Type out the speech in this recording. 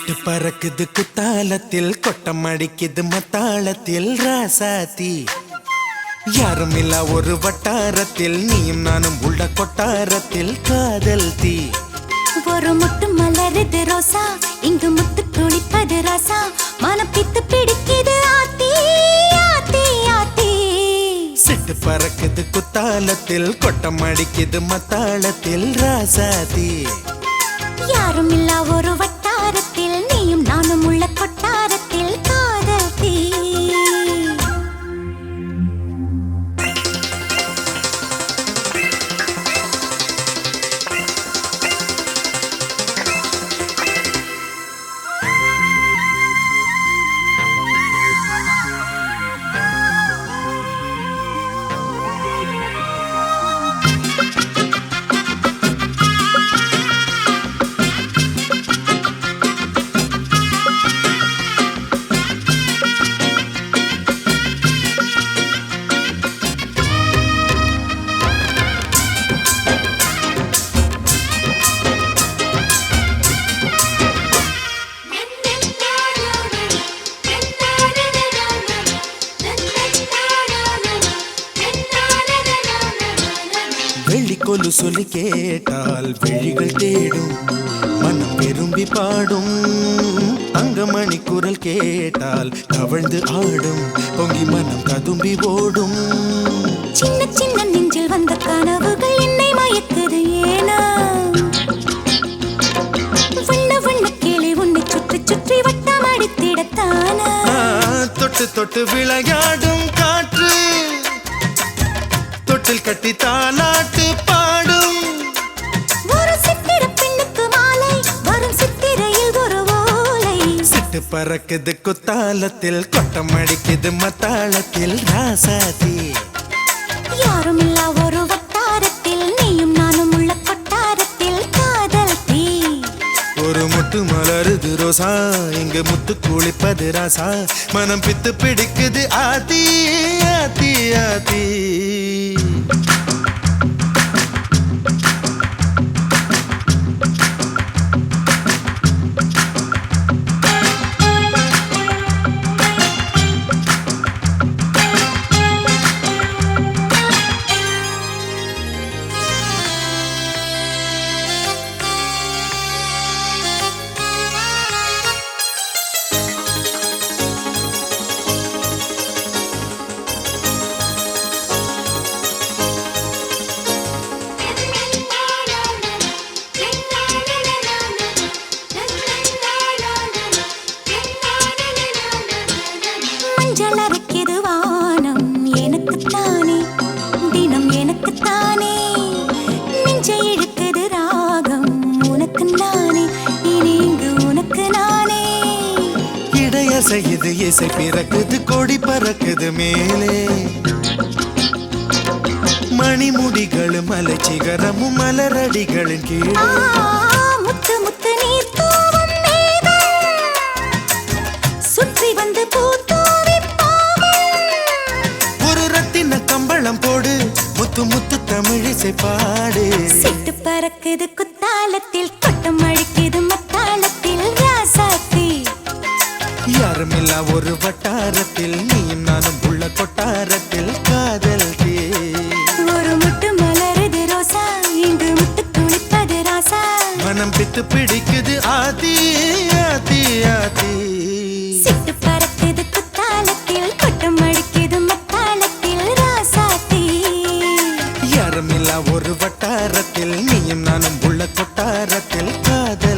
சிட்டு பறக்குது குத்தாலத்தில் கொட்டம் அடிக்குது மத்தாளத்தில் ராசாத்தி யாரும் இல்ல ஒரு வட்டாரத்தில் நீயும் நானும் உள்ள கொட்டாரத்தில் காதல் தீ ஒரு முட்டு மலருது ரோசா இங்கு முத்து துளிப்பது ராசா மனப்பித்து பிடிக்குது ஆத்தி ஆத்தி ஆத்தி சிட்டு பறக்குது குத்தாலத்தில் கொட்டம் அடிக்குது மத்தாளத்தில் ராசாத்தி யாரும் இல்ல ஒரு வட்டாரத்தில் நீயும் நானும் உள்ள கொட்டாரத்தில் காதல் தீ வெள்ளிக்கொலு சொல்லி கேட்டால் விழிகள் தேடும் மனம் விரும்பி பாடும் தங்கமணி குரல் கேட்டால் தவழ்ந்து ஆடும் பொங்கி மனம் கதும்பி ஓடும் சின்ன சின்ன நெஞ்சில் வந்த கனவுகள் என்னை மயக்குது ஏனா வண்ண வண்ண கிளி உன்னை சுற்றி சுற்றி வட்டம் அடித்திடத்தானா தொட்டு தொட்டு விளையாடும் காற்று தொட்டில் கட்டி தாலாட்டு பாடும் ஒரு சித்திர பெண்ணுக்கு மாலை வரும் சித்திரையில் ஒரு ஓலை சிட்டு பறக்குது குத்தாலத்தில் கொட்டம் அடிக்குது மத்தாளத்தில் ராசாதி யாரும் இல்ல ஒரு வட்டாரத்தில் நீயும் நானும் உள்ள கொட்டாரத்தில் காதல் தீ ஒரு முட்டு மலருது ரோசா இங்கு முத்து குளிப்பது ராசா மனம் பித்து பிடிக்குது ஆதி ஆதி ஆதி மஞ்சள் அரைக்குது வானம் எனக்குத்தானே தினம் எனக்குத்தானே நெஞ்சை இழுக்குது ராகம் உனக்கு நானே இனி இங்கு உனக்கு நானே இடையசையுது இசை பிறக்குது கொடி பறக்குது மேலே மணிமுடிகள் மலை சிகரமும் மலரடிகளின் கீழே முத்து முத்து நீர் தூவும் மேகம் சுற்றி வந்து பூத்தூவி ஒரு ரத்தின கம்பளம் போடு முத்து முத்து தமிழிசை பாடு சிட்டு பறக்குது குத்தாலத்தில் கொட்டம் அடிக்குது மத்தாளத்தில் ராசாத்தி யாரும் இல்ல ஒரு வட்டாரத்தில் நீயும் நானும் உள்ள கொட்டாரத்தில் காதல் தீ ஒரு முட்டு மலருது ரோசா இங்கு முட்டு துளிப்பது ராசா மனம் பித்து பிடிக்குது ஆதி ஆதி ஆதி சிட்டு பறக்குது குத்தாலத்தில் கொட்டம் அடிக்குது மத்தாளத்தில் ராசாத்தி யாரும் இல்ல ஒரு வட்டாரத்தில் நீயும் நானும் உள்ள கொட்டாரத்தில் காதல்